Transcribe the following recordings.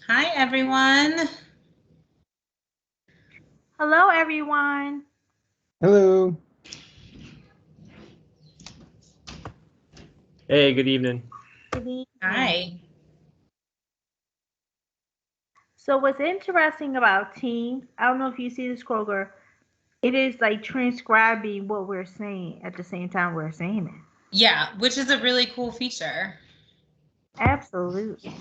Hi, everyone. Hello, everyone. Hello. Hey, good evening. Good evening. Hi. So what's interesting about Teams, I don't know if you see this, Kroger, it is like transcribing what we're saying at the same time we're saying it. Yeah, which is a really cool feature. Absolutely.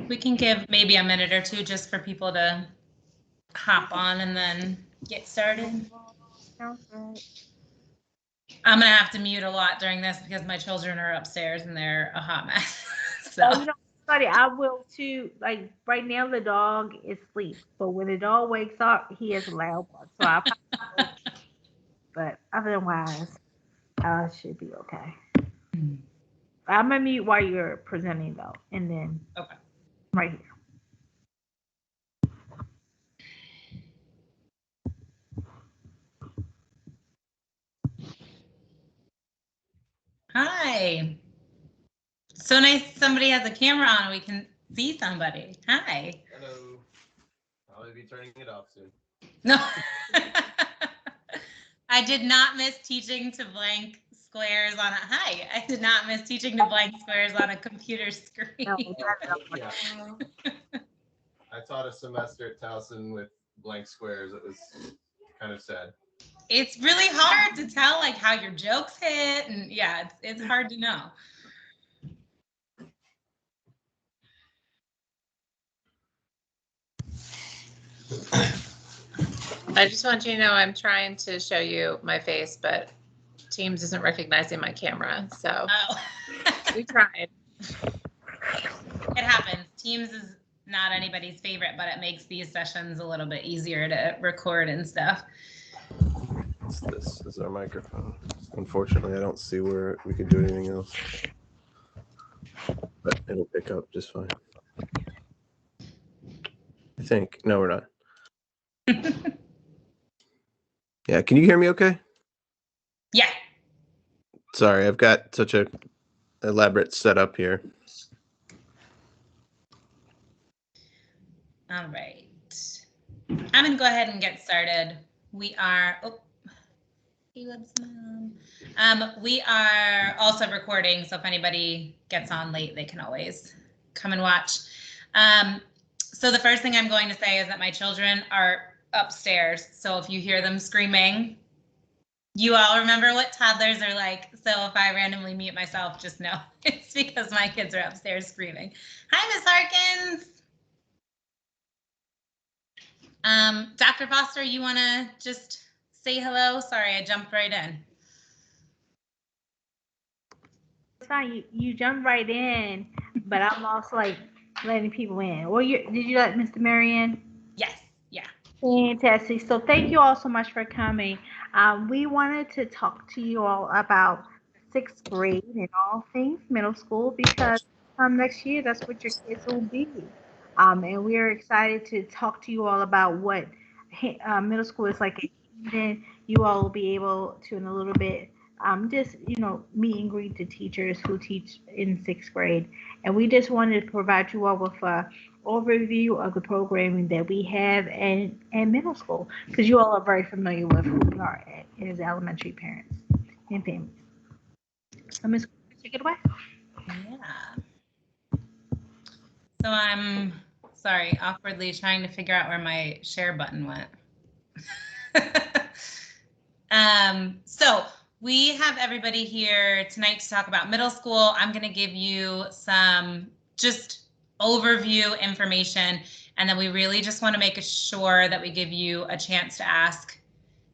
We can give maybe a minute or two just for people to hop on and then get started. Sounds good. I'm going to have to mute a lot during this because my children are upstairs and they're a hot mess. Oh, So, you know, funny, I will too. Like right now, the dog is asleep, but when the dog wakes up, he is a loud one. So I, but otherwise, should be okay. I'm gonna mute while you're presenting though, and then okay. right here. Hi. So nice somebody has a camera on. We can see somebody. Hi. Hello. I'll be turning it off soon. No. I did not miss teaching to blank squares on a hi. I did not miss teaching to blank squares on a computer screen. No, Yeah. I taught a semester at Towson with blank squares. It was kind of sad. It's really hard to tell like how your jokes hit, and yeah, it's hard to know. I just want you to know I'm trying to show you my face, but Teams isn't recognizing my camera, so Oh. we tried. It happens. Teams is not anybody's favorite, but it makes these sessions a little bit easier to record and stuff. This is our microphone. Unfortunately, I don't see where we could do anything else. But it'll pick up just fine. I think. No, we're not. Yeah, can you hear me okay? Yeah. Sorry, I've got such a elaborate setup here. All right. I'm going to go ahead and get started. We are, we are also recording, so if anybody gets on late, they can always come and watch. So the first thing I'm going to say is that my children are upstairs, so if you hear them screaming, you all remember what toddlers are like, so if I randomly mute myself, just know it's because my kids are upstairs screaming. Hi, Miss Harkins. Dr. Foster, you want to just say hello? Sorry, I jumped right in. It's fine. You jumped right in, but I'm also like letting people in. Well, did you let Mr. Marion? Yes, yeah. Fantastic. So thank you all so much for coming. We wanted to talk to you all about sixth grade and all things middle school because next year that's what your kids will be. And we are excited to talk to you all about what middle school is like. And then you all will be able to, in a little bit, just meet and greet the teachers who teach in sixth grade. And we just wanted to provide you all with a overview of the programming that we have in middle school because you all are very familiar with who we are as elementary parents and families. So, Ms. Take it away. Yeah. So I'm, sorry, awkwardly trying to figure out where my share button went. So we have everybody here tonight to talk about middle school. I'm going to give you some just overview information, and then we really just want to make sure that we give you a chance to ask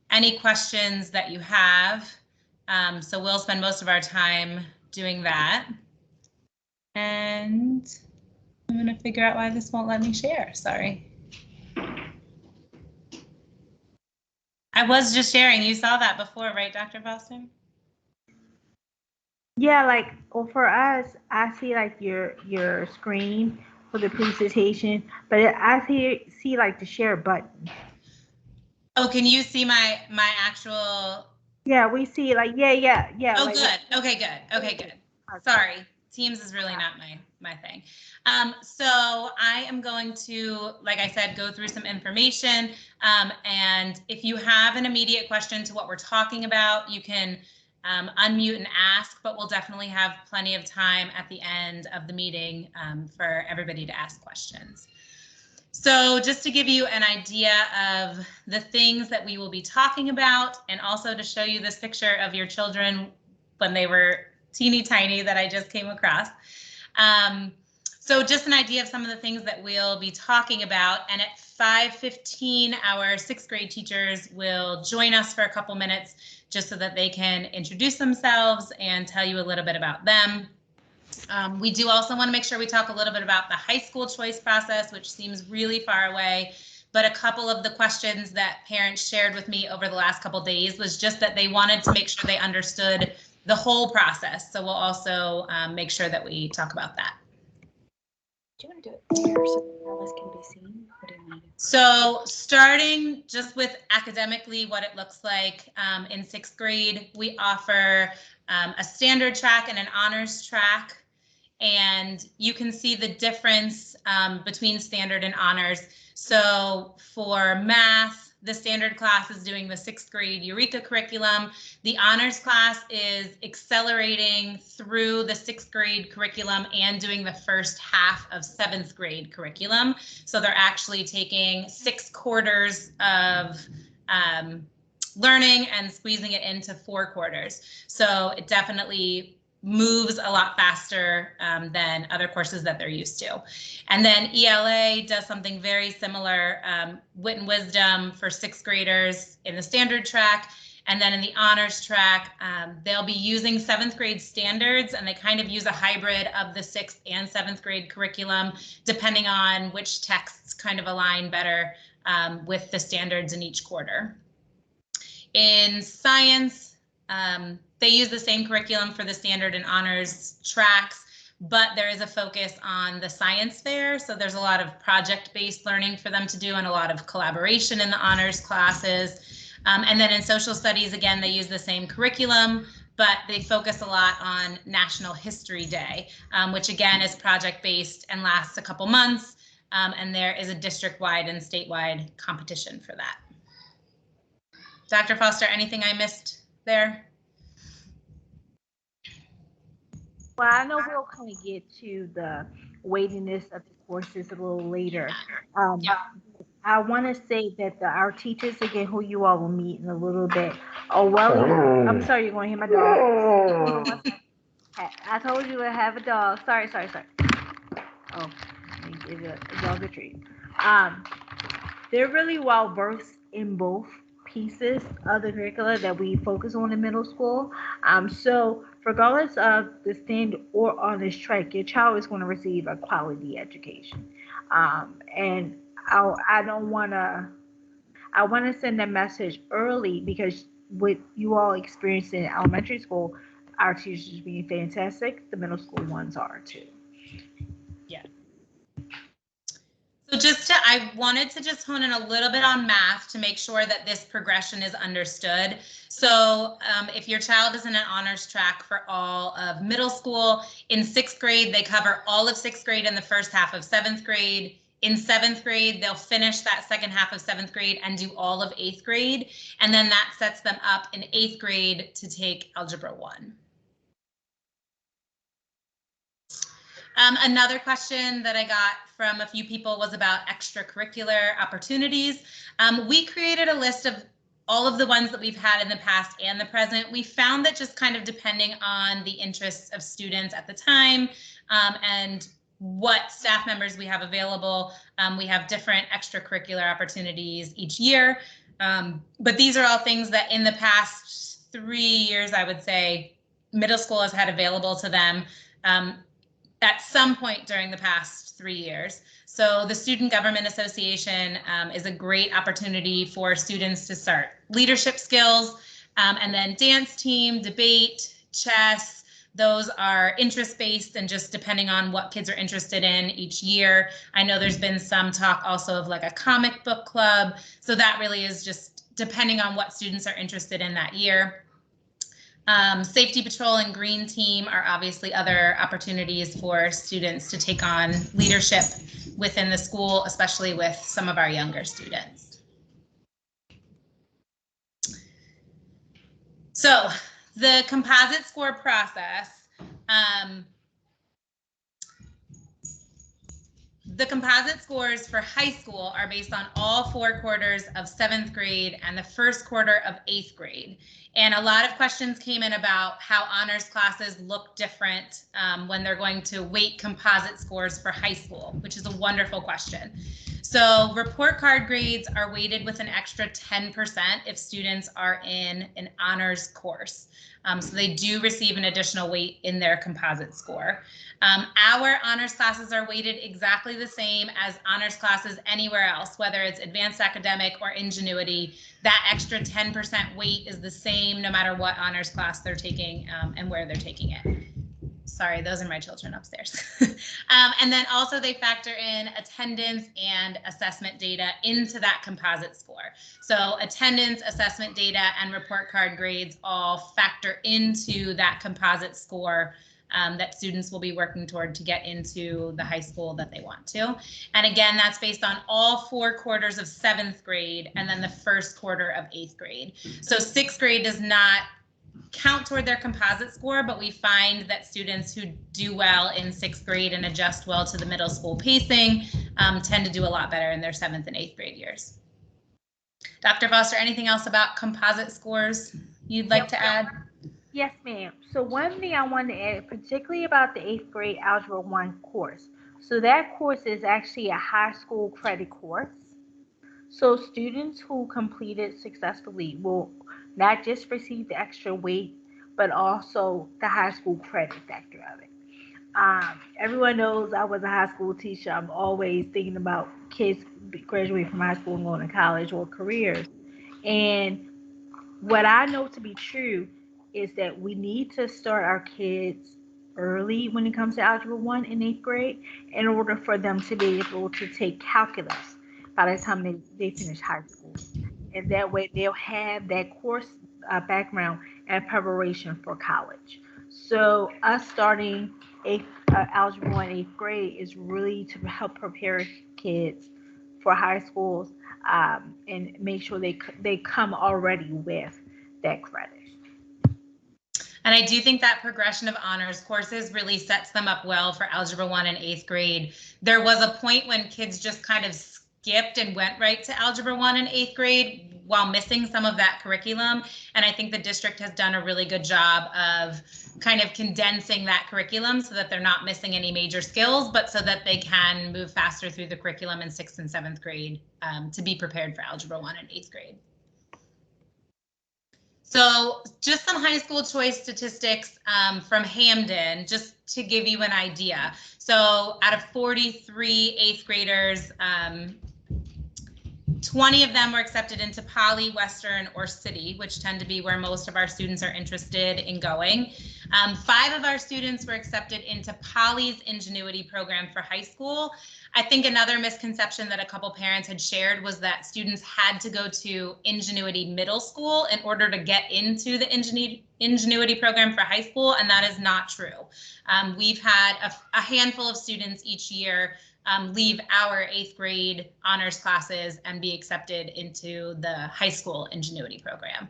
any questions that you have. So we'll spend most of our time doing that. And I'm going to figure out why this won't let me share. Sorry. I was just sharing. You saw that before, right, Dr. Foster? Yeah, like well, for us, I see like your screen for the presentation, but I see like the share button. Oh, can you see my actual? Yeah, we see like, yeah. Oh, like, good. Okay, good. Okay, good. Sorry. Teams is really not my thing. So I am going to, like I said, go through some information. And if you have an immediate question to what we're talking about, you can unmute and ask, but we'll definitely have plenty of time at the end of the meeting for everybody to ask questions. So just to give you an idea of the things that we will be talking about, and also to show you this picture of your children when they were teeny tiny that I just came across. So just an idea of some of the things that we'll be talking about. And at 5:15, our 6th grade teachers will join us for a couple minutes just so that they can introduce themselves and tell you a little bit about them. We do also want to make sure we talk a little bit about the high school choice process, which seems really far away. But a couple of the questions that parents shared with me over the last couple of days was just that they wanted to make sure they understood the whole process. So we'll also make sure that we talk about that. Do you want to do it here so more of us can be seen? What do you want to do? So starting just with academically what it looks like in 6th grade, we offer a standard track and an honors track. And you can see the difference between standard and honors. So for math, the standard class is doing the 6th grade Eureka curriculum. The honors class is accelerating through the 6th grade curriculum and doing the first half of 7th grade curriculum. So they're actually taking 6 quarters of learning and squeezing it into 4 quarters. So it definitely moves a lot faster than other courses that they're used to. And then ELA does something very similar, Wit and Wisdom for 6th graders in the standard track. And then in the honors track, they'll be using 7th grade standards, and they kind of use a hybrid of the 6th and 7th grade curriculum, depending on which texts kind of align better with the standards in each quarter. In science, they use the same curriculum for the standard and honors tracks, but there is a focus on the science fair. So there's a lot of project-based learning for them to do and a lot of collaboration in the honors classes. And then in social studies, again, they use the same curriculum, but they focus a lot on National History Day, which again is project-based and lasts a couple months. And there is a district-wide and statewide competition for that. Dr. Foster, anything I missed there? Well, I know we'll kind of get to the weightiness of the courses a little later. Yeah. I want to say that our teachers, again, who you all will meet in a little bit, are well. I'm sorry, you're going to hear my dog. I told you to have a dog. Sorry. Oh, a dog a treat. They're really well versed in both pieces of the curricula that we focus on in middle school. So regardless of the standard or honors track, your child is going to receive a quality education. And I want to send a message early, because what you all experienced in elementary school, our teachers being fantastic, the middle school ones are too. Yeah. So I wanted to just hone in a little bit on math to make sure that this progression is understood. So if your child is in an honors track for all of middle school, in 6th grade, they cover all of 6th grade and the first half of 7th grade. In 7th grade, they'll finish that second half of 7th grade and do all of 8th grade. And then that sets them up in 8th grade to take Algebra 1. Another question that I got from a few people was about extracurricular opportunities. We created a list of all of the ones that we've had in the past and the present. We found that just kind of depending on the interests of students at the time and what staff members we have available, we have different extracurricular opportunities each year. But these are all things that in the past 3 years, I would say, middle school has had available to them at some point during the past 3 years. So the Student Government Association is a great opportunity for students to start leadership skills, and then dance team, debate, chess. Those are interest-based and just depending on what kids are interested in each year. I know there's been some talk also of like a comic book club. So that really is just depending on what students are interested in that year. Safety Patrol and Green Team are obviously other opportunities for students to take on leadership within the school, especially with some of our younger students. So the composite score process, the composite scores for high school are based on all 4 quarters of 7th grade and the first quarter of 8th grade. And a lot of questions came in about how honors classes look different when they're going to weight composite scores for high school, which is a wonderful question. So report card grades are weighted with an extra 10% if students are in an honors course. So they do receive an additional weight in their composite score. Our honors classes are weighted exactly the same as honors classes anywhere else, whether it's advanced academic or ingenuity. That extra 10% weight is the same no matter what honors class they're taking and where they're taking it. Sorry, those are my children upstairs. And then also they factor in attendance and assessment data into that composite score. So attendance, assessment data, and report card grades all factor into that composite score that students will be working toward to get into the high school that they want to. And again, that's based on all 4 quarters of 7th grade and then the first quarter of 8th grade. So 6th grade does not count toward their composite score, but we find that students who do well in 6th grade and adjust well to the middle school pacing tend to do a lot better in their 7th and 8th grade years. Dr. Foster, anything else about composite scores you'd like to add? Yes, ma'am. So one thing I want to add, particularly about the 8th grade Algebra 1 course. So that course is actually a high school credit course. So students who complete it successfully will not just receive the extra weight, but also the high school credit factor of it. Everyone knows I was a high school teacher. I'm always thinking about kids graduating from high school and going to college or careers. And what I know to be true is that we need to start our kids early when it comes to Algebra 1 in 8th grade in order for them to be able to take calculus by the time they finish high school. And that way they'll have that course background and preparation for college. So us starting Algebra 1 8th grade is really to help prepare kids for high schools and make sure they come already with that credit. And I do think that progression of honors courses really sets them up well for Algebra 1 in 8th grade. There was a point when kids just kind of skipped and went right to Algebra 1 in 8th grade while missing some of that curriculum. And I think the district has done a really good job of kind of condensing that curriculum so that they're not missing any major skills, but so that they can move faster through the curriculum in 6th and 7th grade to be prepared for Algebra 1 in 8th grade. So just some high school choice statistics from Hampden, just to give you an idea. So out of 43 8th graders, 20 of them were accepted into Poly, Western, or City, which tend to be where most of our students are interested in going. 5 of our students were accepted into Poly's Ingenuity program for high school. I think another misconception that a couple parents had shared was that students had to go to Ingenuity Middle School in order to get into the Ingenuity program for high school, and that is not true. We've had a handful of students each year leave our 8th grade honors classes and be accepted into the high school Ingenuity program.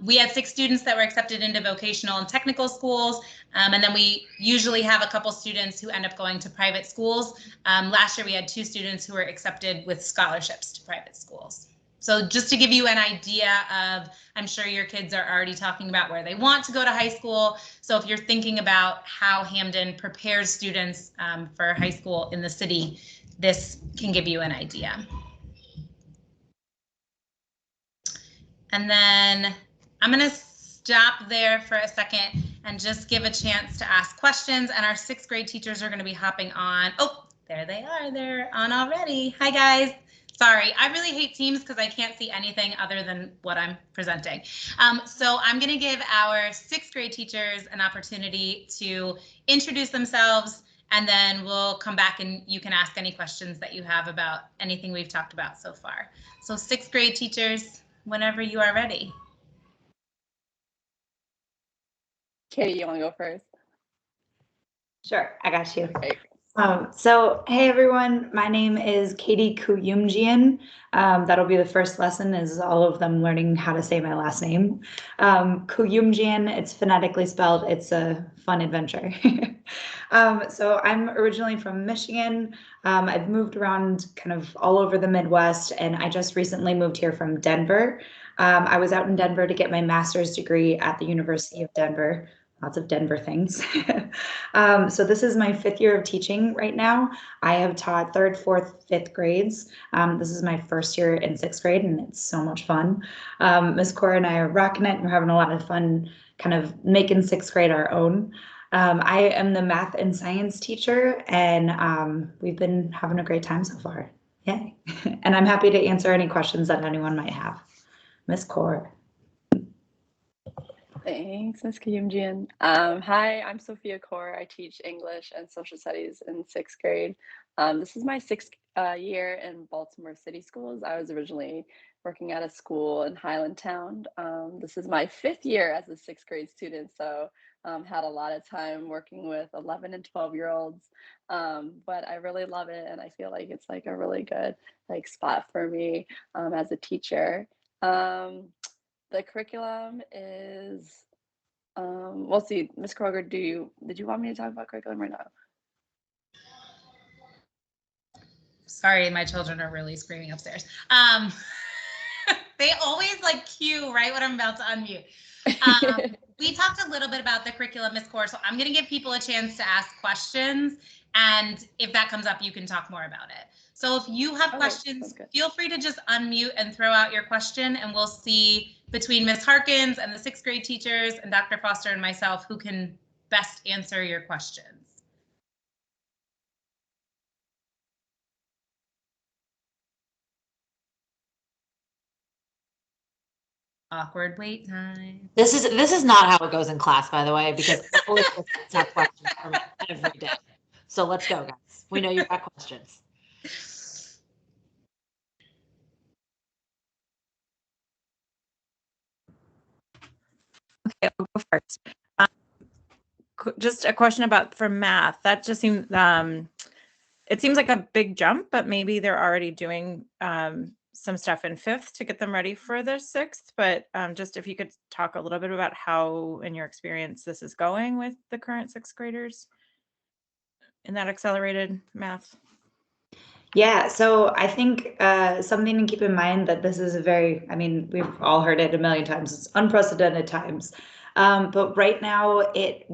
We had 6 students that were accepted into vocational and technical schools, and then we usually have a couple students who end up going to private schools. Last year we had 2 students who were accepted with scholarships to private schools. So just to give you an idea of, I'm sure your kids are already talking about where they want to go to high school. So if you're thinking about how Hampden prepares students for high school in the city, this can give you an idea. And then I'm going to stop there for a second and just give a chance to ask questions. And our 6th grade teachers are going to be hopping on. Oh, there they are. They're on already. Hi, guys. Sorry, I really hate Teams because I can't see anything other than what I'm presenting. So I'm going to give our 6th grade teachers an opportunity to introduce themselves, and then we'll come back and you can ask any questions that you have about anything we've talked about so far. So 6th grade teachers, whenever you are ready. Katie, you want to go first? Sure, I got you. Great. So, hey everyone, my name is Katie Kuyumjian. That'll be the first lesson, is all of them learning how to say my last name. Kuyumjian, it's phonetically spelled. It's a fun adventure. So I'm originally from Michigan. I've moved around kind of all over the Midwest, and I just recently moved here from Denver. I was out in Denver to get my master's degree at the University of Denver. Lots of Denver things. So this is my 5th year of teaching right now. I have taught 3rd, 4th, 5th grades. This is my first year in 6th grade, and it's so much fun. Miss Cora and I are rocking it. We're having a lot of fun kind of making 6th grade our own. I am the math and science teacher, and we've been having a great time so far. Yay. And I'm happy to answer any questions that anyone might have. Miss Cora. Thanks, Ms. Kiyumjian. Hi, I'm Sophia Kaur. I teach English and social studies in 6th grade. This is my 6th year in Baltimore City Schools. I was originally working at a school in Highlandtown. This is my 5th year as a 6th grade student, so had a lot of time working with 11 and 12-year-olds. But I really love it, and I feel like it's like a really good like spot for me as a teacher. The curriculum is, we'll see, Ms. Kroger, did you want me to talk about curriculum or no? Sorry, my children are really screaming upstairs. They always like cue right when I'm about to unmute. We talked a little bit about the curriculum, Ms. Core, so I'm going to give people a chance to ask questions. And if that comes up, you can talk more about it. So if you have questions, feel free to just unmute and throw out your question, and we'll see between Ms. Harkins and the 6th grade teachers and Dr. Foster and myself who can best answer your questions. Awkward wait time. This is not how it goes in class, by the way, because I always have questions from every day. So let's go, guys. We know you've got questions. Okay, I'll go first. Just a question about for math. That just seems it seems like a big jump, but maybe they're already doing some stuff in 5th to get them ready for the 6th. But just if you could talk a little bit about how, in your experience, this is going with the current 6th graders in that accelerated math. Yeah, so I think something to keep in mind that this is a very, I mean, we've all heard it a million times. It's unprecedented times. But right now, I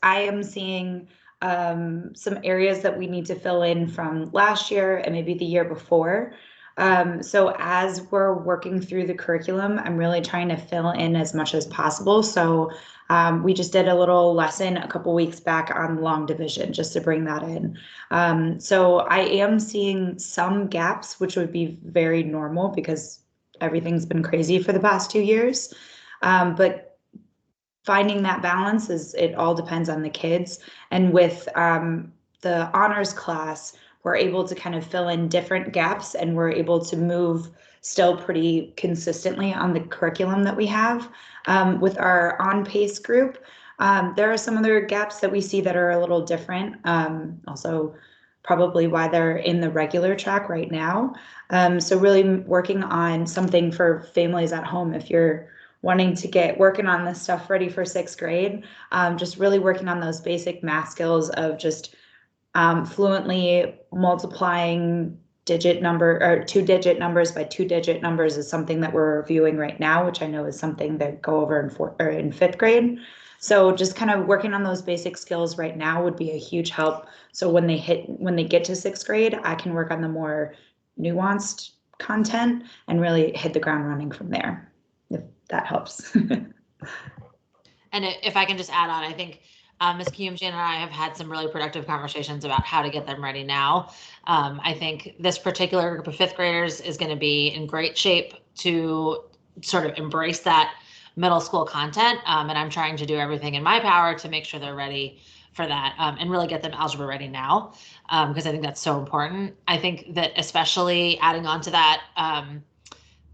am seeing some areas that we need to fill in from last year and maybe the year before. So as we're working through the curriculum, I'm really trying to fill in as much as possible. So we just did a little lesson a couple weeks back on long division, just to bring that in. So I am seeing some gaps, which would be very normal because everything's been crazy for the past 2 years. But finding that balance it all depends on the kids. And with the honors class, we're able to kind of fill in different gaps, and we're able to move still pretty consistently on the curriculum that we have. With our on-pace group, there are some other gaps that we see that are a little different. Also, probably why they're in the regular track right now. So really working on something for families at home, if you're wanting to working on this stuff ready for 6th grade, just really working on those basic math skills of just fluently multiplying 2-digit numbers by 2-digit numbers is something that we're reviewing right now, which I know is something that go over in 5th grade. So just kind of working on those basic skills right now would be a huge help. So when they get to 6th grade, I can work on the more nuanced content and really hit the ground running from there, if that helps. And if I can just add on, I think Ms. Kiyumjian and I have had some really productive conversations about how to get them ready now. I think this particular group of 5th graders is going to be in great shape to sort of embrace that middle school content. And I'm trying to do everything in my power to make sure they're ready for that and really get them algebra ready now, because I think that's so important. I think that especially adding on to that,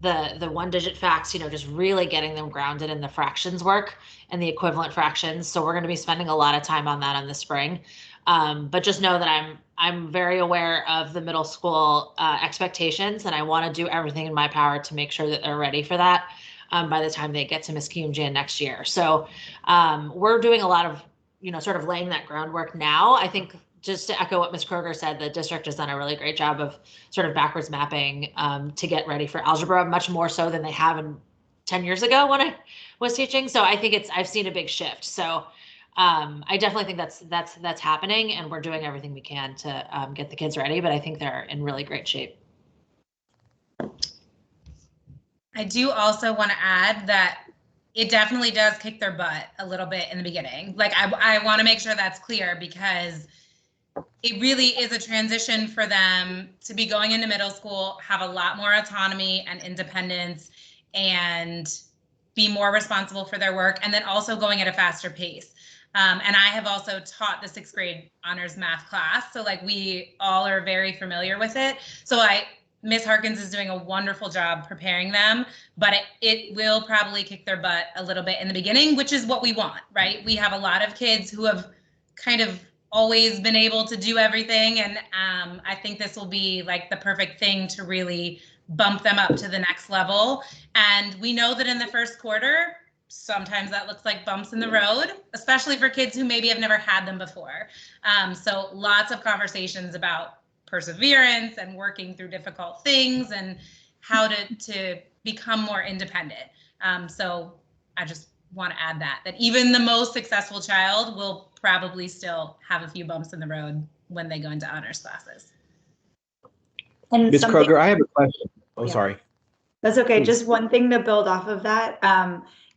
the one digit facts, just really getting them grounded in the fractions work and the equivalent fractions. So we're going to be spending a lot of time on that in the spring. But just know that I'm very aware of the middle school expectations, and I want to do everything in my power to make sure that they're ready for that by the time they get to Miss Jan next year. So we're doing a lot of, sort of laying that groundwork now. I think just to echo what Ms. Kroger said, the district has done a really great job of sort of backwards mapping to get ready for algebra, much more so than they have in 10 years ago when I was teaching. So I think I've seen a big shift. So I definitely think that's happening, and we're doing everything we can to get the kids ready, but I think they're in really great shape. I do also want to add that it definitely does kick their butt a little bit in the beginning. Like I want to make sure that's clear, because it really is a transition for them to be going into middle school, have a lot more autonomy and independence, and be more responsible for their work, and then also going at a faster pace. And I have also taught the 6th grade honors math class, so like we all are very familiar with it. So Ms. Harkins is doing a wonderful job preparing them, but it will probably kick their butt a little bit in the beginning, which is what we want, right? We have a lot of kids who have kind of always been able to do everything, and I think this will be like the perfect thing to really bump them up to the next level. And we know that in the first quarter, sometimes that looks like bumps in the road, especially for kids who maybe have never had them before. So lots of conversations about perseverance and working through difficult things and how to become more independent. So I just want to add that even the most successful child will probably still have a few bumps in the road when they go into honors classes. And Ms. Kroger, I have a question. Oh, Yeah. sorry. That's okay. Please. Just one thing to build off of that.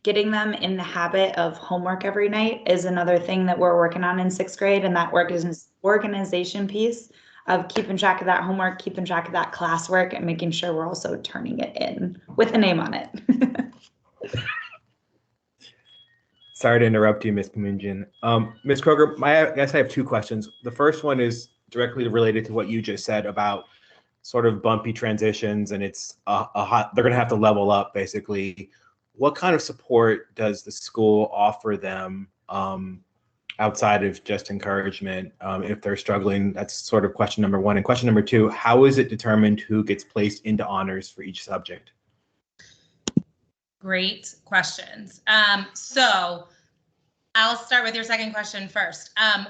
Getting them in the habit of homework every night is another thing that we're working on in 6th grade. And that organization piece of keeping track of that homework, keeping track of that classwork, and making sure we're also turning it in with a name on it. Sorry to interrupt you, Ms. Kamunjian. Ms. Kroger, I guess I have 2 questions. The first one is directly related to what you just said about sort of bumpy transitions, and it's they're going to have to level up basically. What kind of support does the school offer them outside of just encouragement if they're struggling? That's sort of question number 1. And question number 2, how is it determined who gets placed into honors for each subject? Great questions. So I'll start with your second question first. I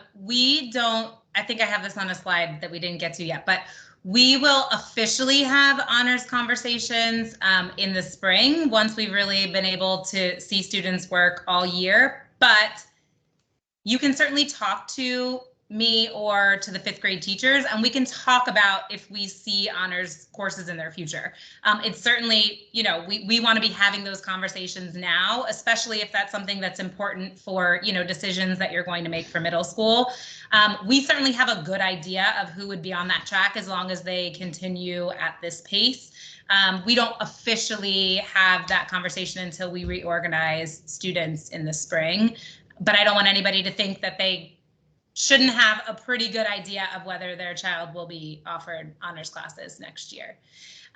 think I have this on a slide that we didn't get to yet, but we will officially have honors conversations in the spring once we've really been able to see students work all year. But you can certainly talk to me or to the 5th grade teachers, and we can talk about if we see honors courses in their future. It's certainly, we want to be having those conversations now, especially if that's something that's important for, decisions that you're going to make for middle school. We certainly have a good idea of who would be on that track as long as they continue at this pace. We don't officially have that conversation until we reorganize students in the spring, but I don't want anybody to think that they shouldn't have a pretty good idea of whether their child will be offered honors classes next year.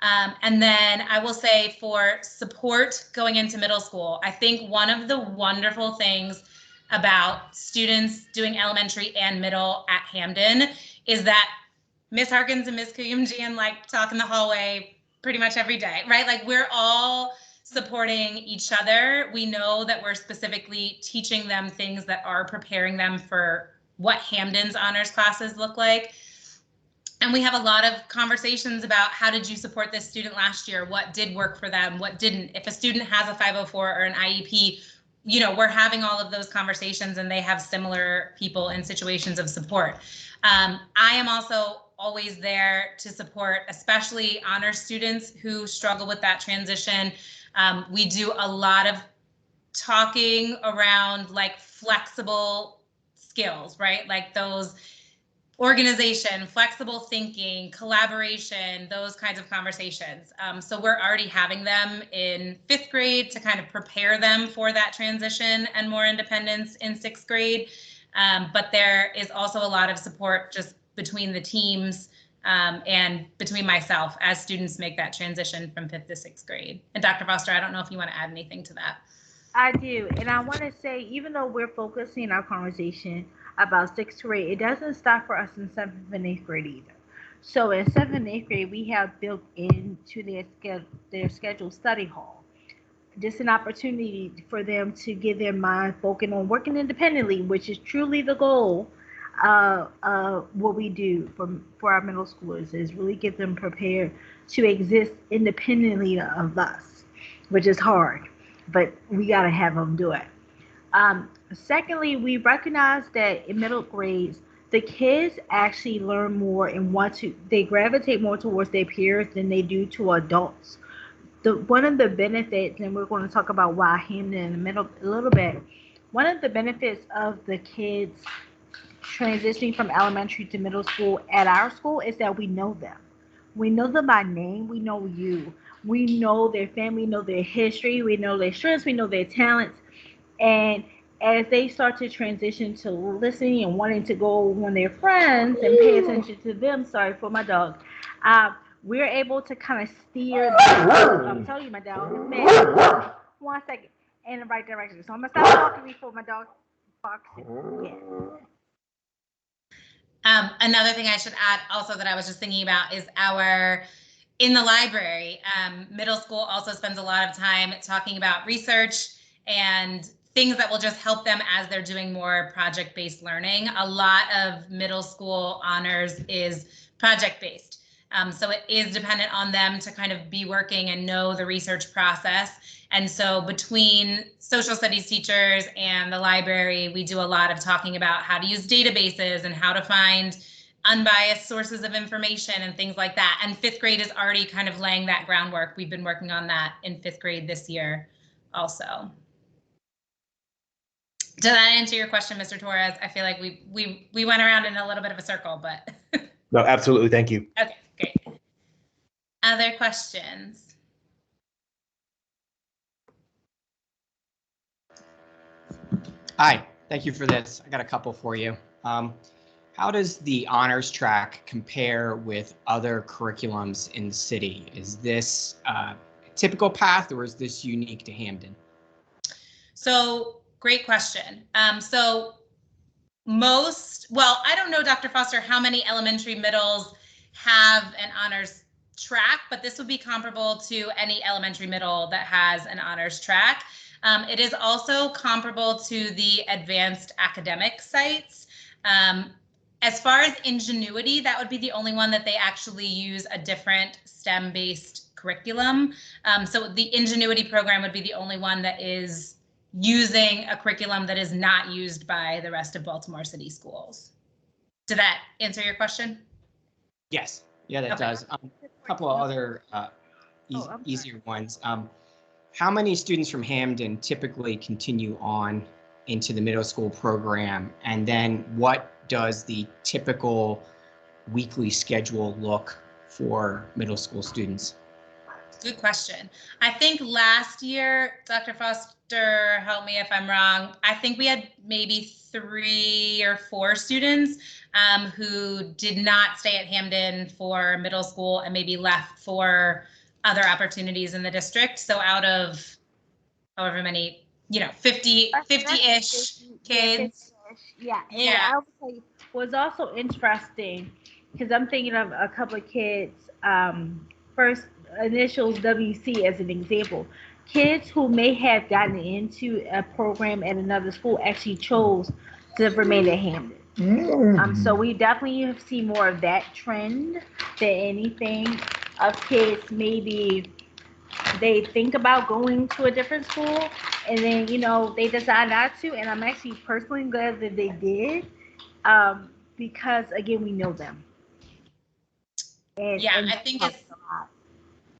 And then I will say for support going into middle school, I think one of the wonderful things about students doing elementary and middle at Hampden is that Miss Harkins and Miss Kuyumjian like talk in the hallway pretty much every day, right? Like we're all supporting each other. We know that we're specifically teaching them things that are preparing them for what Hampden's honors classes look like. And we have a lot of conversations about how did you support this student last year? What did work for them? What didn't? If a student has a 504 or an IEP, we're having all of those conversations, and they have similar people in situations of support. I am also always there to support, especially honors students who struggle with that transition. We do a lot of talking around like flexible skills, right? Like those organization, flexible thinking, collaboration, those kinds of conversations. So we're already having them in 5th grade to kind of prepare them for that transition and more independence in 6th grade. But there is also a lot of support just between the teams and between myself as students make that transition from 5th to 6th grade. And Dr. Foster, I don't know if you want to add anything to that. I do. And I want to say, even though we're focusing our conversation about 6th grade, it doesn't stop for us in 7th and 8th grade either. So in 7th and 8th grade, we have built into their scheduled study hall. Just an opportunity for them to get their mind focused on working independently, which is truly the goal what we do for our middle schoolers, is really get them prepared to exist independently of us, which is hard, but we got to have them do it. Secondly, we recognize that in middle grades, the kids actually learn more and they gravitate more towards their peers than they do to adults. One of the benefits, and we're going to talk about why Hampden in the middle a little bit, one of the benefits of the kids transitioning from elementary to middle school at our school is that we know them. We know them by name. We know you. We know their family, we know their history, we know their strengths, we know their talents. And as they start to transition to listening and wanting to go on their friends and pay attention to them, sorry for my dog, we're able to kind of steer them, I'm telling you, my dog is mad. 1 second, in the right direction. So I'm going to stop talking before my dog barks again. Another thing I should add also that I was just thinking about is in the library, middle school also spends a lot of time talking about research and things that will just help them as they're doing more project-based learning. A lot of middle school honors is project-based. So it is dependent on them to kind of be working and know the research process. And so between social studies teachers and the library, we do a lot of talking about how to use databases and how to find unbiased sources of information and things like that. And 5th grade is already kind of laying that groundwork. We've been working on that in 5th grade this year also. Did that answer your question, Mr. Torres? I feel like we went around in a little bit of a circle, but. No, absolutely. Thank you. Okay, great. Other questions? Hi, thank you for this. I got a couple for you. How does the honors track compare with other curriculums in the city? Is this a typical path or is this unique to Hampden? So great question. Well, I don't know, Dr. Foster, how many elementary middles have an honors track, but this would be comparable to any elementary middle that has an honors track. It is also comparable to the advanced academic sites. As far as Ingenuity, that would be the only one that they actually use a different STEM-based curriculum. So the Ingenuity program would be the only one that is using a curriculum that is not used by the rest of Baltimore City schools. Did that answer your question? Yes, yeah, that Okay. does. A couple of other easier ones. How many students from Hampden typically continue on into the middle school program? And then what does the typical weekly schedule look for middle school students? Good question. I think last year, Dr. Foster, help me if I'm wrong, I think we had maybe 3 or 4 students who did not stay at Hampden for middle school and maybe left for other opportunities in the district. So out of however many, 50-ish kids. Yeah. Yeah. I would say what's also interesting, because I'm thinking of a couple of kids, first initials WC as an example. Kids who may have gotten into a program at another school actually chose to remain at Hampden. So we definitely have seen more of that trend than anything, of kids maybe they think about going to a different school and then they decide not to, and I'm actually personally glad that they did, because again we know them. And I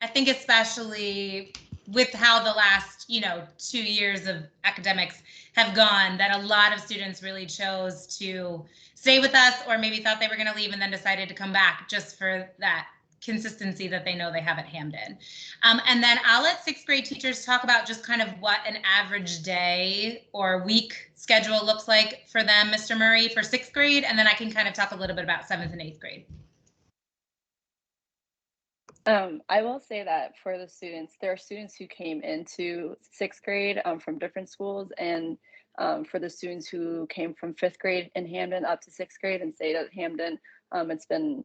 think especially with how the last 2 years of academics have gone, that a lot of students really chose to stay with us, or maybe thought they were going to leave and then decided to come back just for that consistency that they know they have at Hampden. And then I'll let 6th grade teachers talk about just kind of what an average day or week schedule looks like for them, Mr. Murray, for 6th grade, and then I can kind of talk a little bit about 7th and 8th grade. I will say that for the students, there are students who came into 6th grade from different schools, and for the students who came from 5th grade in Hampden up to 6th grade and stayed at Hampden, it's been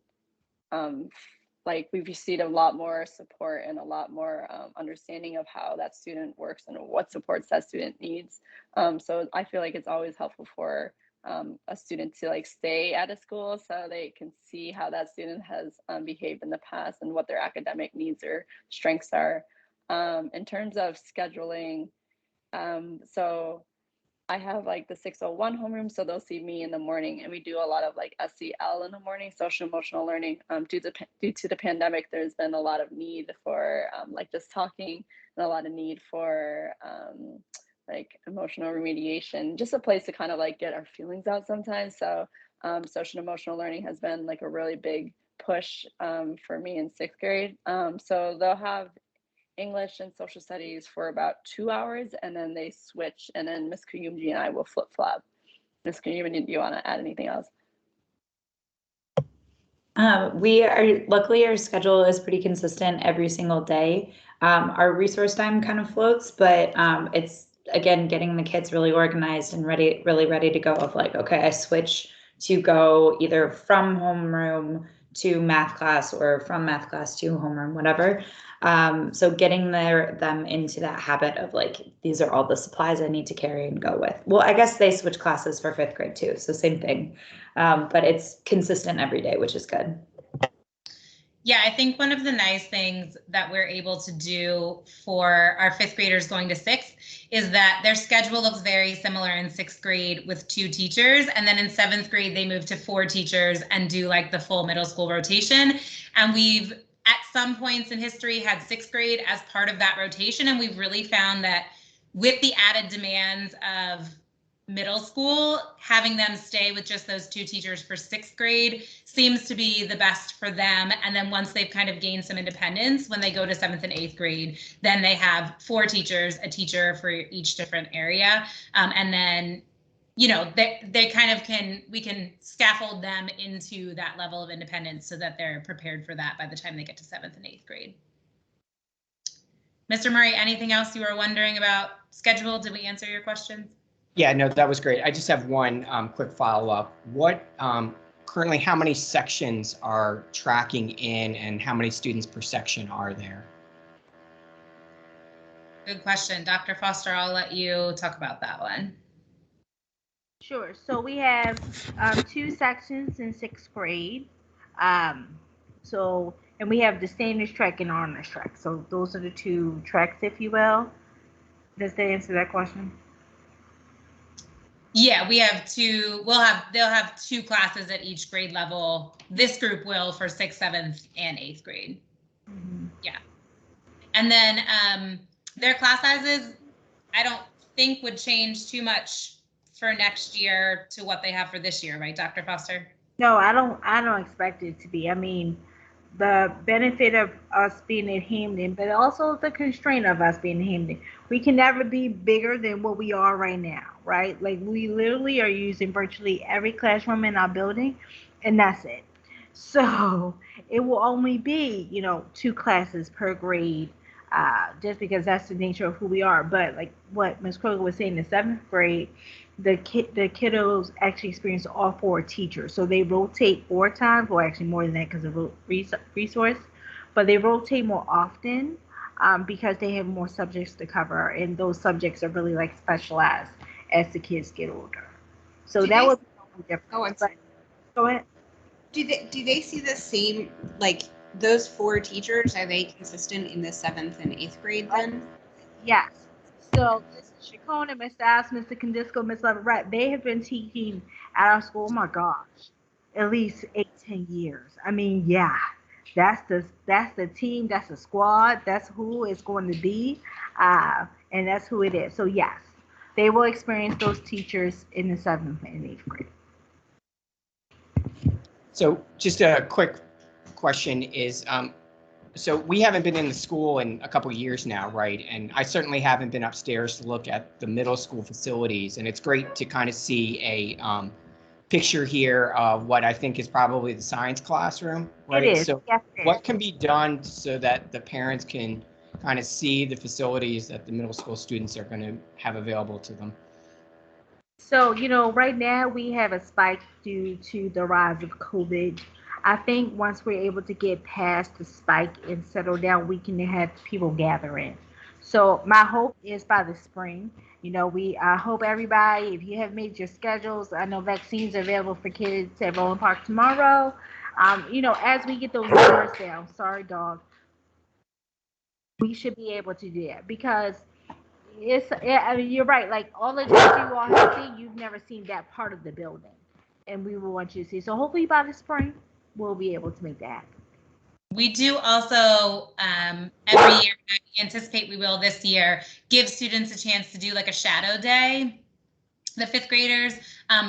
like we've received a lot more support and a lot more understanding of how that student works and what supports that student needs. So I feel like it's always helpful for a student to like stay at a school so they can see how that student has behaved in the past and what their academic needs or strengths are. In terms of scheduling, so I have like the 601 homeroom, so they'll see me in the morning, and we do a lot of like SEL in the morning, social emotional learning. Due to the pandemic, there's been a lot of need for like just talking, and a lot of need for like emotional remediation, just a place to kind of like get our feelings out sometimes. So social emotional learning has been like a really big push for me in 6th grade. So they'll have English and social studies for about 2 hours, and then they switch, and then Miss Kayumji and I will flip flop. Miss Kayumji, do you want to add anything else? We are, luckily our schedule is pretty consistent every single day. Our resource time kind of floats, but it's again getting the kids really organized and really ready to go of like, okay, I switch to go either from homeroom to math class or from math class to homeroom, whatever. So getting them into that habit of like, these are all the supplies I need to carry and go with. Well, I guess they switch classes for 5th grade too, so same thing. But it's consistent every day, which is good. Yeah, I think one of the nice things that we're able to do for our 5th graders going to 6th is that their schedule looks very similar in 6th grade with 2 teachers. And then in 7th grade, they move to 4 teachers and do like the full middle school rotation. And we've at some points in history had 6th grade as part of that rotation. And we've really found that with the added demands of middle school, having them stay with just those 2 teachers for 6th grade seems to be the best for them. And then once they've kind of gained some independence, when they go to 7th and 8th grade, then they have 4 teachers, a teacher for each different area. And then, you know, they kind of we can scaffold them into that level of independence so that they're prepared for that by the time they get to 7th and 8th grade. Mr. Murray, anything else you were wondering about schedule? Did we answer your questions? Yeah, no, that was great. I just have one quick follow-up. What currently, how many sections are tracking in, and how many students per section are there? Good question. Dr. Foster, I'll let you talk about that one. Sure. So we have 2 sections in 6th grade. And we have the standards track and honors track. So those are the 2 tracks, if you will. Does that answer that question? Yeah, we have 2. They'll have 2 classes at each grade level. This group will for 6th, 7th, and 8th grade. Mm-hmm. Yeah. And then their class sizes, I don't think would change too much for next year to what they have for this year, right, Dr. Foster? No, I don't expect it to be. I mean, the benefit of us being at Hampden, but also the constraint of us being at Hampden. We can never be bigger than what we are right now, right? Like we literally are using virtually every classroom in our building, and that's it. So it will only be, 2 classes per grade, just because that's the nature of who we are. But like what Ms. Kroger was saying, in 7th grade, the kiddos actually experience all 4 teachers. So they rotate 4 times, or actually more than that because of resource, but they rotate more often because they have more subjects to cover, and those subjects are really like specialized as the kids get older. So that would be different. Oh, but, go ahead. Do they see the same, like those 4 teachers, are they consistent in the 7th and 8th grade then? Yes. So Mr. Chacon, Mr. Ass, Mr. Condisco, Ms. Leverett, they have been teaching at our school, oh my gosh, at least 8-10 years. I mean, yeah, that's the team, that's the squad, that's who it's going to be, and that's who it is. So yes, they will experience those teachers in the 7th and 8th grade. So just a quick question is, so we haven't been in the school in a couple of years now, right? And I certainly haven't been upstairs to look at the middle school facilities, and it's great to kind of see a picture here of what I think is probably the science classroom, right? It is. So Yes, it is. what can be done so that the parents can kind of see the facilities that the middle school students are going to have available to them? So, right now we have a spike due to the rise of COVID. I think once we're able to get past the spike and settle down, we can have people gathering. So my hope is by the spring, I hope everybody, if you have made your schedules, I know vaccines are available for kids at Roland Park tomorrow. As we get those numbers down, sorry, dog, we should be able to do that because I mean, you're right. Like all the jobs you all have seen, you've never seen that part of the building, and we will want you to see. So hopefully by the spring, we'll be able to make that happen. We do also, every year, I anticipate we will this year, give students a chance to do like a shadow day, the fifth graders,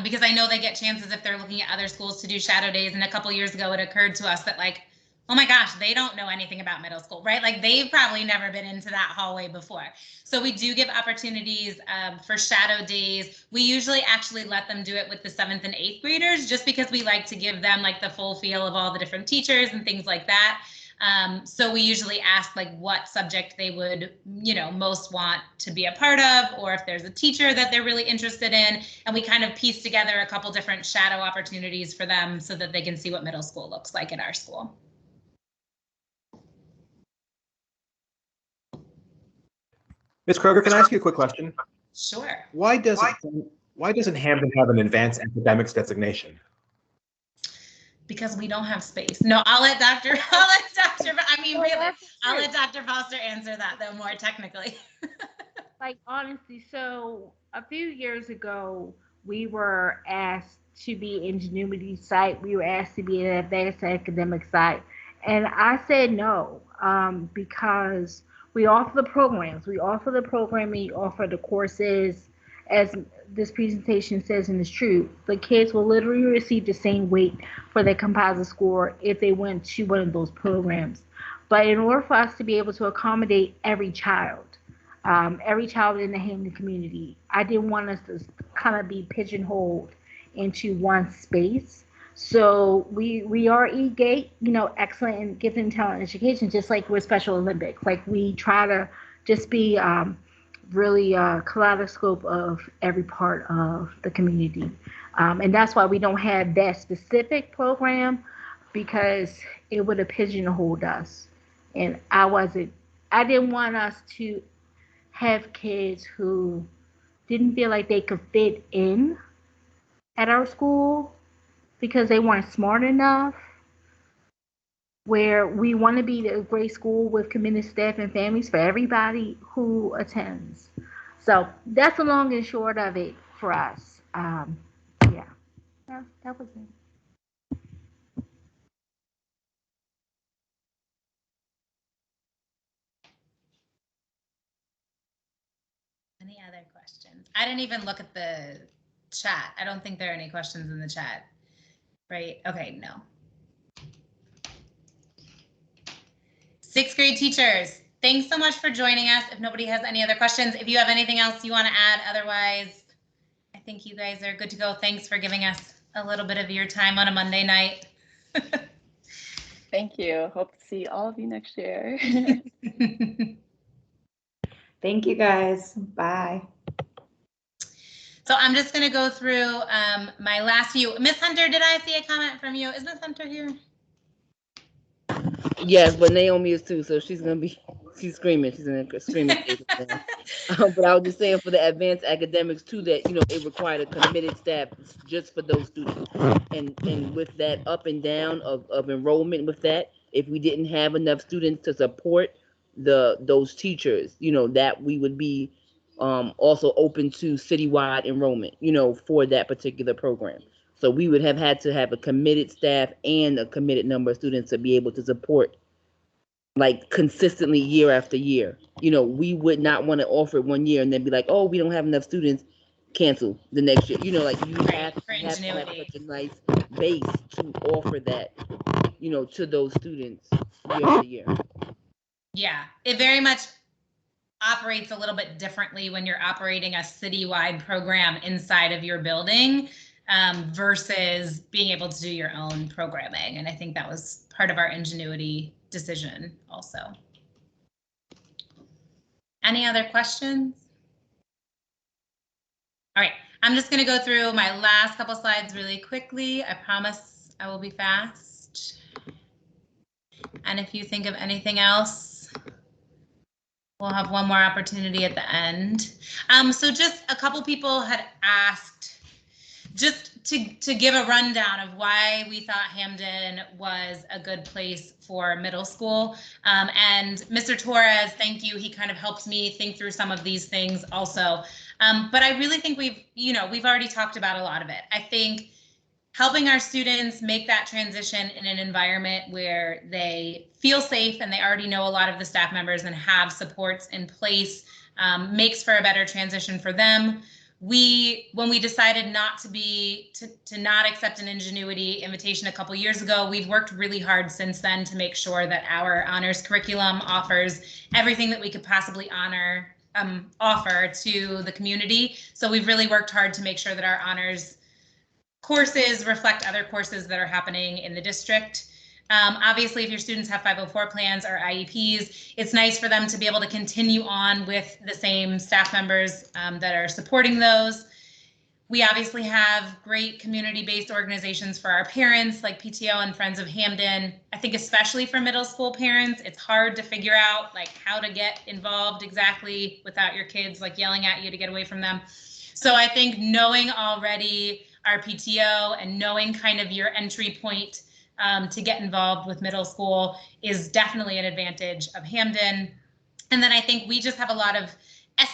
because I know they get chances if they're looking at other schools to do shadow days. And a couple years ago, it occurred to us that like, oh my gosh, they don't know anything about middle school, right? Like they've probably never been into that hallway before. So we do give opportunities for shadow days. We usually actually let them do it with the 7th and 8th graders just because we like to give them like the full feel of all the different teachers and things like that. So we usually ask like what subject they would, most want to be a part of, or if there's a teacher that they're really interested in, and we kind of piece together a couple different shadow opportunities for them so that they can see what middle school looks like at our school. Ms. Kroger, can I ask you a quick question? Sure. Why doesn't Hampden have an advanced academics designation? Because we don't have space. No, I'll let Dr. I'll let Dr. Foster answer that though more technically. Like honestly, so a few years ago, we were asked to be Ingenuity site. We were asked to be an advanced academic site, and I said no because we offer the programs, we offer the programming, we offer the courses. As this presentation says, and it's true, the kids will literally receive the same weight for their composite score if they went to one of those programs. But in order for us to be able to accommodate every child in the Hampden community, I didn't want us to kind of be pigeonholed into one space. So we are E-Gate, excellent in gifted and talent education, just like we're Special Olympics. Like we try to just be really a kaleidoscope of every part of the community. And that's why we don't have that specific program, because it would have pigeonholed us. And I didn't want us to have kids who didn't feel like they could fit in at our school because they weren't smart enough, where we want to be a great school with committed staff and families for everybody who attends. So that's the long and short of it for us. Yeah, that was it. Any other questions? I didn't even look at the chat. I don't think there are any questions in the chat. Right? Okay, no. 6th grade teachers, thanks so much for joining us. If nobody has any other questions, if you have anything else you want to add, otherwise, I think you guys are good to go. Thanks for giving us a little bit of your time on a Monday night. Thank you. Hope to see all of you next year. Thank you guys. Bye. So I'm just going to go through my last few. Miss Hunter, did I see a comment from you? Is Miss Hunter here? Yes, but Naomi is too, so she's screaming. She's in a screaming stage. But I was just saying for the advanced academics too, that it required a committed staff just for those students. And with that up and down of enrollment with that, if we didn't have enough students to support those teachers, that we would be also open to citywide enrollment, for that particular program. So we would have had to have a committed staff and a committed number of students to be able to support like consistently year after year. We would not want to offer it one year and then be like, oh, we don't have enough students, cancel the next year. You have to have such a nice base to offer that, to those students year after year. Yeah, it very much operates a little bit differently when you're operating a citywide program inside of your building. versus being able to do your own programming. And I think that was part of our ingenuity decision also. Any other questions? All right, I'm just going to go through my last couple slides really quickly. I promise I will be fast. And if you think of anything else, we'll have one more opportunity at the end. So just a couple people had asked just to give a rundown of why we thought Hampden was a good place for middle school. And Mr. Torres, thank you. He kind of helped me think through some of these things also. But I really think we've already talked about a lot of it. I think helping our students make that transition in an environment where they feel safe and they already know a lot of the staff members and have supports in place makes for a better transition for them. When we decided not to not accept an ingenuity invitation a couple years ago, we've worked really hard since then to make sure that our honors curriculum offers everything that we could possibly offer to the community. So we've really worked hard to make sure that our honors courses reflect other courses that are happening in the district. Obviously, if your students have 504 plans or IEPs, it's nice for them to be able to continue on with the same staff members that are supporting those. We obviously have great community-based organizations for our parents like PTO and Friends of Hampden. I think especially for middle school parents, it's hard to figure out like how to get involved exactly without your kids like yelling at you to get away from them. So I think knowing already our PTO and knowing kind of your entry point to get involved with middle school is definitely an advantage of Hampden. And then I think we just have a lot of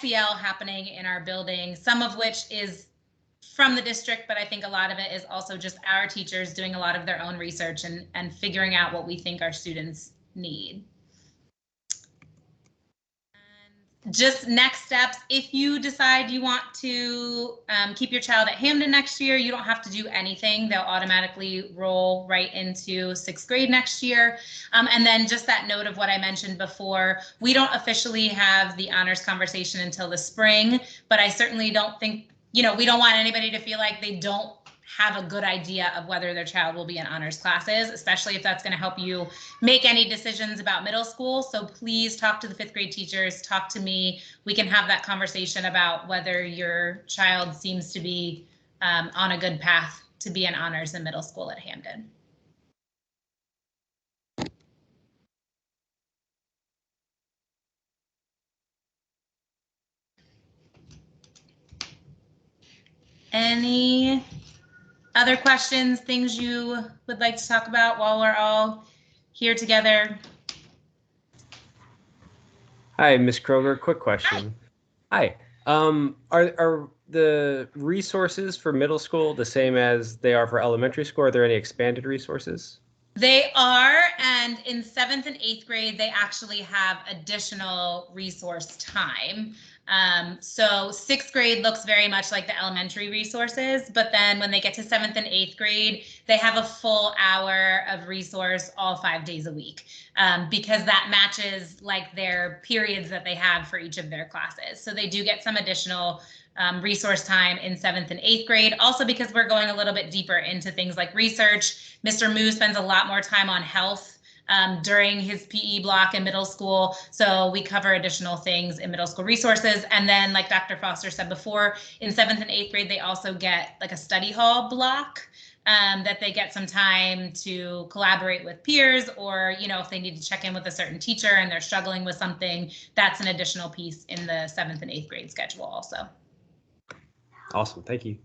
SEL happening in our building, some of which is from the district, but I think a lot of it is also just our teachers doing a lot of their own research and figuring out what we think our students need. Just next steps, if you decide you want to keep your child at Hampden next year, you don't have to do anything. They'll automatically roll right into 6th grade next year. And then just that note of what I mentioned before, we don't officially have the honors conversation until the spring, but I certainly don't think, we don't want anybody to feel like they don't have a good idea of whether their child will be in honors classes, especially if that's going to help you make any decisions about middle school. So please talk to the 5th grade teachers, talk to me. We can have that conversation about whether your child seems to be on a good path to be in honors in middle school at Hampden. Any other questions, things you would like to talk about while we're all here together? Hi, Ms. Kroger, quick question. Hi. Are the resources for middle school the same as they are for elementary school? Are there any expanded resources? They are, and in 7th and 8th grade, they actually have additional resource time. So 6th grade looks very much like the elementary resources, but then when they get to 7th and 8th grade, they have a full hour of resource all 5 days a week because that matches like their periods that they have for each of their classes. So they do get some additional resource time in 7th and 8th grade. Also because we're going a little bit deeper into things like research. Mr. Moo spends a lot more time on health during his PE block in middle school. So we cover additional things in middle school resources. And then like Dr. Foster said before, in 7th and 8th grade, they also get like a study hall block that they get some time to collaborate with peers, or, if they need to check in with a certain teacher and they're struggling with something, that's an additional piece in the 7th and 8th grade schedule also. Awesome, thank you.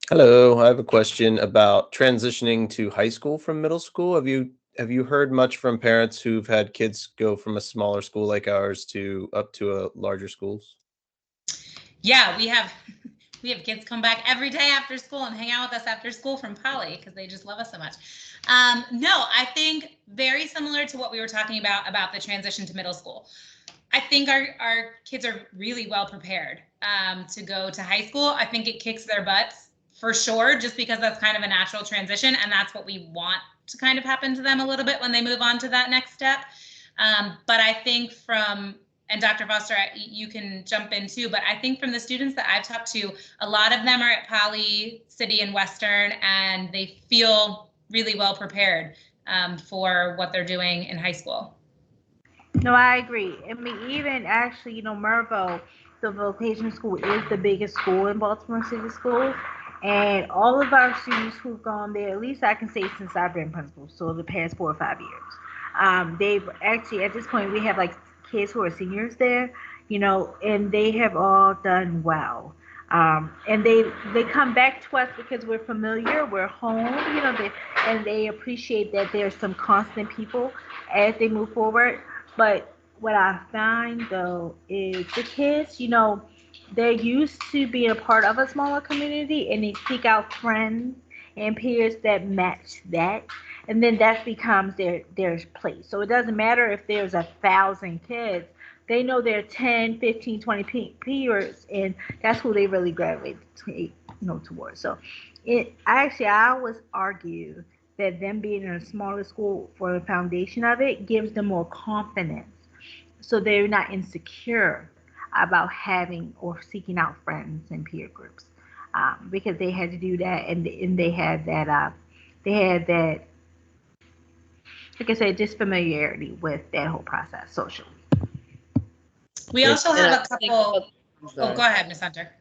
Hello, I have a question about transitioning to high school from middle school. Have you heard much from parents who've had kids go from a smaller school like ours to up to a larger schools? Yeah, we have kids come back every day after school and hang out with us after school from Poly because they just love us so much. No, I think very similar to what we were talking about the transition to middle school. I think our kids are really well prepared to go to high school. I think it kicks their butts for sure, just because that's kind of a natural transition, and that's what we want to kind of happen to them a little bit when they move on to that next step. But I think from and Dr. Foster, you can jump in too, but I think from the students that I've talked to, a lot of them are at Poly, City, and Western, and they feel really well prepared for what they're doing in high school. No, I agree. I mean, even actually, Mervo, the vocational school is the biggest school in Baltimore City Schools. And all of our students who've gone there, at least I can say since I've been principal, so the past 4 or 5 years, they've actually, at this point, we have like kids who are seniors there, and they have all done well. And they come back to us because we're familiar, we're home, and they appreciate that there's some constant people as they move forward. But what I find though is the kids, they're used to being a part of a smaller community, and they seek out friends and peers that match that, and then that becomes their place. So it doesn't matter if there's 1,000 kids, they know there are 10, 15, 20 peers, and that's who they really gravitate towards. So I always argue that them being in a smaller school for the foundation of it gives them more confidence, so they're not insecure about having or seeking out friends and peer groups, because they had to do that, and they had that like I said, just familiarity with that whole process socially. We also have a couple. Oh, go ahead, Ms. Hunter.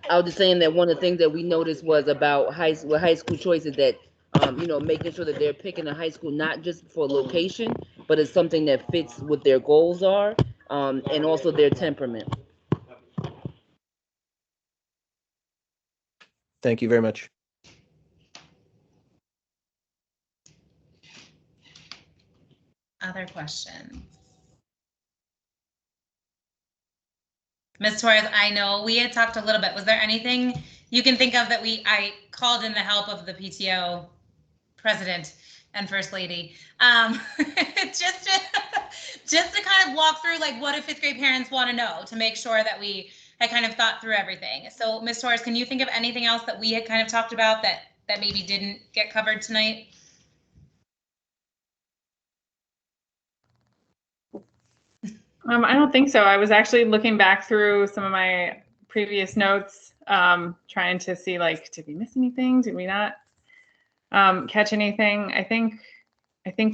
I was just saying that one of the things that we noticed was about high school choices, that making sure that they're picking a high school not just for location, but it's something that fits what their goals are, and also their temperament. Thank you very much. Other questions? Ms. Torres, I know we had talked a little bit. Was there anything you can think of that I called in the help of the PTO president and first lady, just to kind of walk through, like, what do 5th grade parents want to know, to make sure that we had kind of thought through everything. So Ms. Torres, can you think of anything else that we had kind of talked about that maybe didn't get covered tonight? I don't think so. I was actually looking back through some of my previous notes, trying to see, like, did we miss anything? Did we not catch anything? I think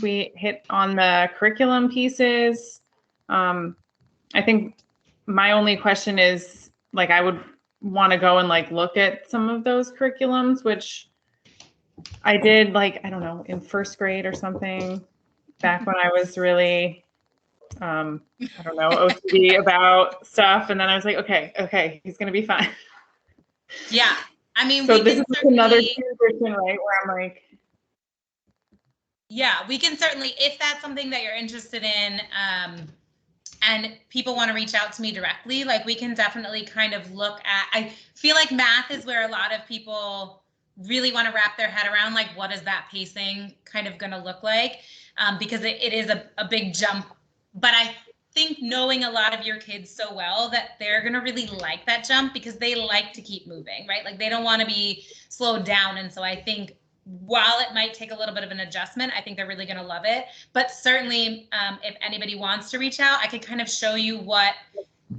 we hit on the curriculum pieces. I think my only question is, like, I would want to go and like look at some of those curriculums, which I did, like, I don't know, in 1st grade or something, back when I was really I don't know, OCD about stuff, and then I was like, okay, he's gonna be fine. Yeah, I mean, so this is another transition, right, where I'm like, yeah, we can certainly, if that's something that you're interested in, and people want to reach out to me directly, like, we can definitely kind of look at, I feel like math is where a lot of people really want to wrap their head around, like, what is that pacing kind of going to look like? Because it is a big jump. But I think knowing a lot of your kids so well that they're going to really like that jump, because they like to keep moving, right? Like, they don't want to be slowed down. And so I think while it might take a little bit of an adjustment, I think they're really going to love it. But certainly, if anybody wants to reach out, I could kind of show you what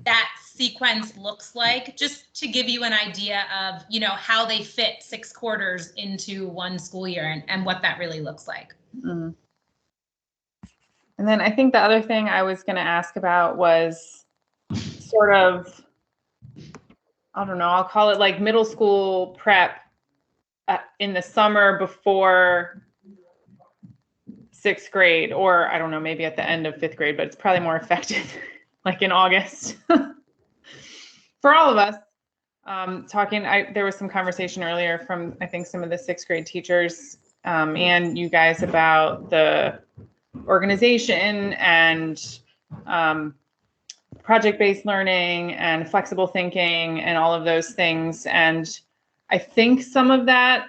that sequence looks like, just to give you an idea of, how they fit 6 quarters into one school year, and what that really looks like. Mm-hmm. And then I think the other thing I was going to ask about was sort of, I don't know, I'll call it like middle school prep in the summer before 6th grade, or I don't know, maybe at the end of 5th grade, but it's probably more effective like in August for all of us. There was some conversation earlier from, I think, some of the 6th grade teachers and you guys about the organization and project-based learning and flexible thinking and all of those things. And I think some of that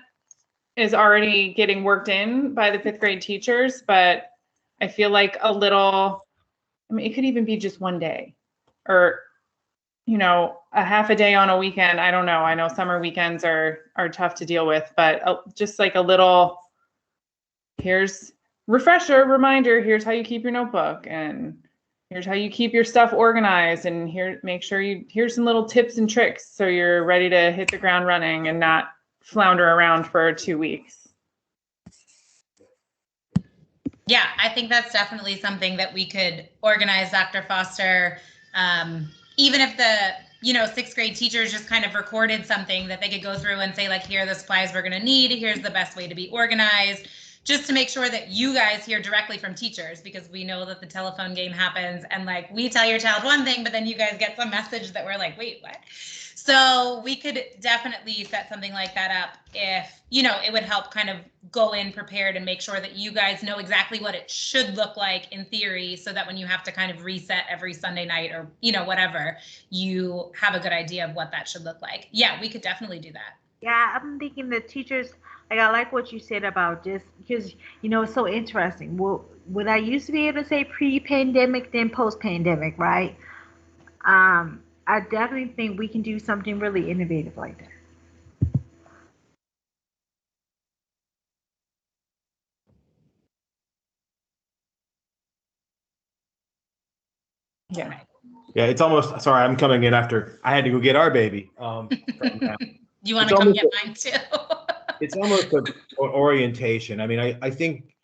is already getting worked in by the 5th grade teachers, but I feel like it could even be just one day, or, a half a day on a weekend. I don't know. I know summer weekends are tough to deal with, but just like a little, here's reminder, here's how you keep your notebook, and here's how you keep your stuff organized, and here's some little tips and tricks so you're ready to hit the ground running and not flounder around for 2 weeks. Yeah, I think that's definitely something that we could organize, Dr. Foster. Even if the, sixth grade teachers just kind of recorded something that they could go through and say, like, here are the supplies we're going to need. Here's the best way to be organized, just to make sure that you guys hear directly from teachers, because we know that the telephone game happens and like we tell your child one thing, but then you guys get some message that we're like, wait, what? So we could definitely set something like that up if, it would help kind of go in prepared and make sure that you guys know exactly what it should look like in theory, so that when you have to kind of reset every Sunday night or, whatever, you have a good idea of what that should look like. Yeah, we could definitely do that. Yeah, I'm thinking the teachers, like, I like what you said about just because, it's so interesting. Well, would I used to be able to say pre-pandemic, then post-pandemic, right? I definitely think we can do something really innovative like that. Yeah. Yeah, it's almost, sorry, I'm coming in after I had to go get our baby. You want to come get mine too? It's almost an orientation. I mean, I think,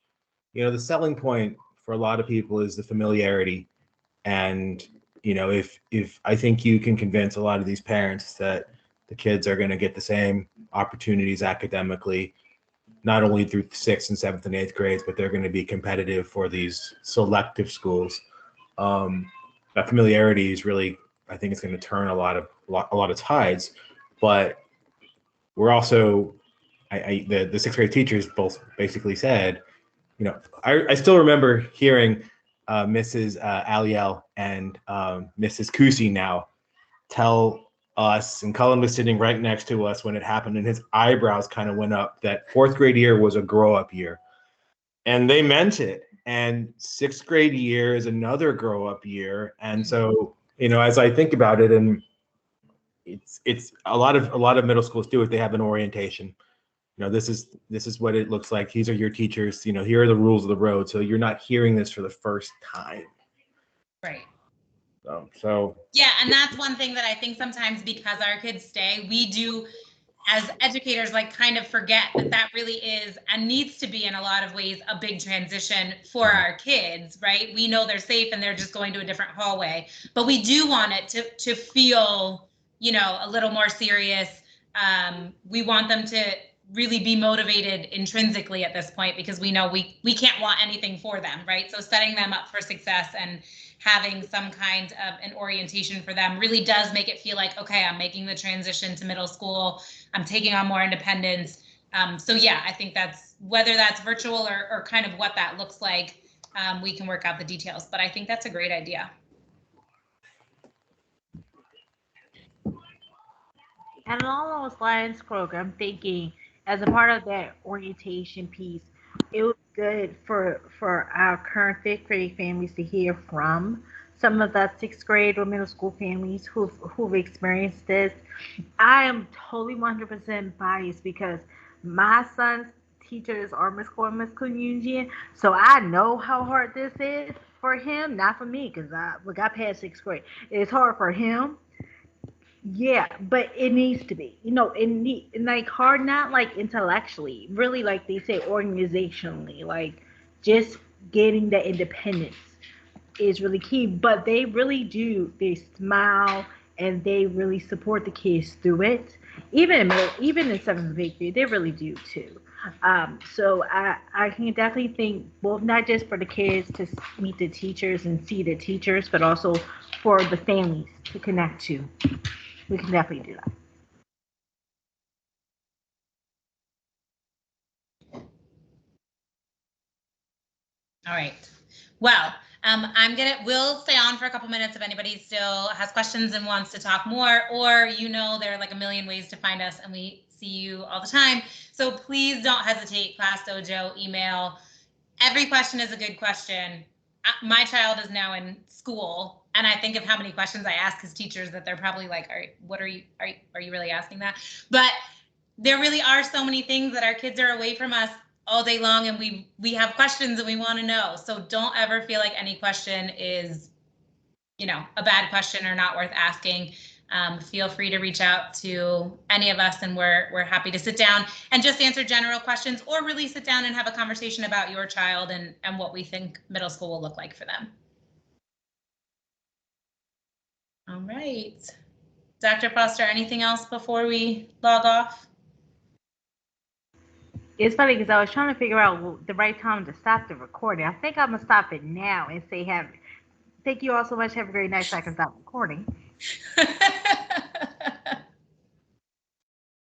the selling point for a lot of people is the familiarity. And, if I think you can convince a lot of these parents that the kids are going to get the same opportunities academically, not only through 6th and 7th and 8th grades, but they're going to be competitive for these selective schools. That familiarity is really, I think it's going to turn a lot of tides. But we're also, the 6th grade teachers both basically said, I still remember hearing Mrs. Aliel and Mrs. Kusi now tell us, and Cullen was sitting right next to us when it happened, and his eyebrows kind of went up, that 4th grade year was a grow-up year. And they meant it. And 6th grade year is another grow-up year. And so, as I think about it, and it's a lot of middle schools do it, they have an orientation. This is what it looks like. These are your teachers. Here are the rules of the road. So you're not hearing this for the first time. Right. So yeah, and that's one thing that I think sometimes, because our kids stay, we do as educators kind of forget that really is and needs to be in a lot of ways a big transition for our kids, right? We know they're safe and they're just going to a different hallway, but we do want it to feel, a little more serious. We want them to really be motivated intrinsically at this point, because we know we can't want anything for them, right? So setting them up for success and having some kind of an orientation for them really does make it feel like, okay, I'm making the transition to middle school. I'm taking on more independence. So yeah, I think that's, whether that's virtual or kind of what that looks like, we can work out the details, but I think that's a great idea. And along those lines, Kroger, I'm thinking as a part of that orientation piece, it would be good for our current 5th grade families to hear from some of the 6th grade or middle school families who've experienced this. I am totally 100% biased because my son's teachers are Miss Core and Miss Kununjian, so I know how hard this is for him, not for me, because I passed 6th grade. It's hard for him. Yeah, but it needs to be, hard, not intellectually, really, like they say, organizationally, just getting the independence is really key. But they really do, they smile and they really support the kids through it. Even in 7th and 8th grade, they really do too. So I can definitely think, well, not just for the kids to meet the teachers and see the teachers, but also for the families to connect to. We can definitely do that. All right. Well, we'll stay on for a couple minutes if anybody still has questions and wants to talk more, or there are a million ways to find us and we see you all the time. So please don't hesitate, Class Dojo, email. Every question is a good question. My child is now in school, and I think of how many questions I ask his teachers that they're probably like, what are you really asking that? But there really are so many things that our kids are away from us all day long, and we have questions that we want to know. So don't ever feel like any question is a bad question or not worth asking, feel free to reach out to any of us, and we're happy to sit down and just answer general questions, or really sit down and have a conversation about your child and what we think middle school will look like for them. All right. Dr. Foster, anything else before we log off? It's funny because I was trying to figure out the right time to stop the recording. I think I'm gonna stop it now and say thank you all so much. Have a great night so I can stop recording.